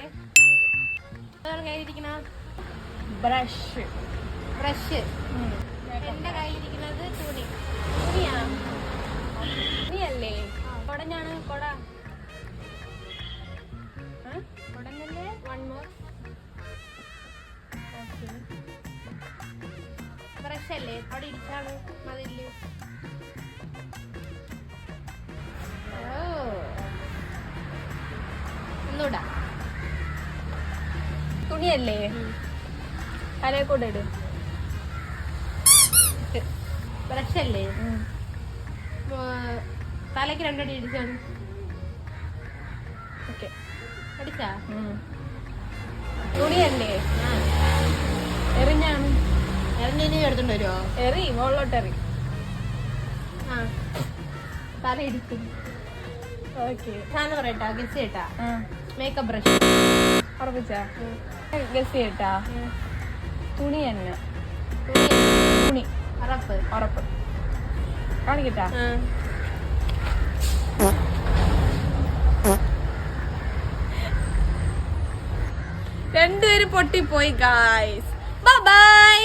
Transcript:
നോക്കട്ടെ. കയ്യിലിരിക്കണ ബ്രഷ്. എന്റെ കയ്യിലിരിക്കുന്നത് തുണിയാ. തുണിയല്ലേ? കൊടഞ്ഞാണ് കൊട. കൊടഞ്ഞല്ലേ? One more. ബ്രഷ് അല്ലേ? അവിടെ ഇരിച്ചാണ് മതില്. ഒന്നൂടാ. തുണിയല്ലേ? തലയെ കൂടെ ഇട്. ബ്രഷ് അല്ലേ? തലക്ക് രണ്ടടി ഇടിച്ചാണ്. ഓക്കെ. അടിച്ചാ? തുണിയല്ലേ? എറിഞ്ഞാണ്. എറിഞ്ഞിനി എടുത്തോണ്ട് വരുമോ? എറി, മുകളിലോട്ട് എറി. ആ, തല ഇടിച്ചു. ഓക്കെ. ഞാൻ പറയട്ടാ, ഗസ് ചെയ്യട്ടാ. Makeup brush. ഉറപ്പിച്ചാ? ഗസ് ചെയ്യട്ടാ? തുണി തന്നെ. തുണി. ഉറപ്പ്. കാണിക്കട്ടാ? രണ്ടുപേരും പൊട്ടിപ്പോയി ഗായ്സ്. Bye bye.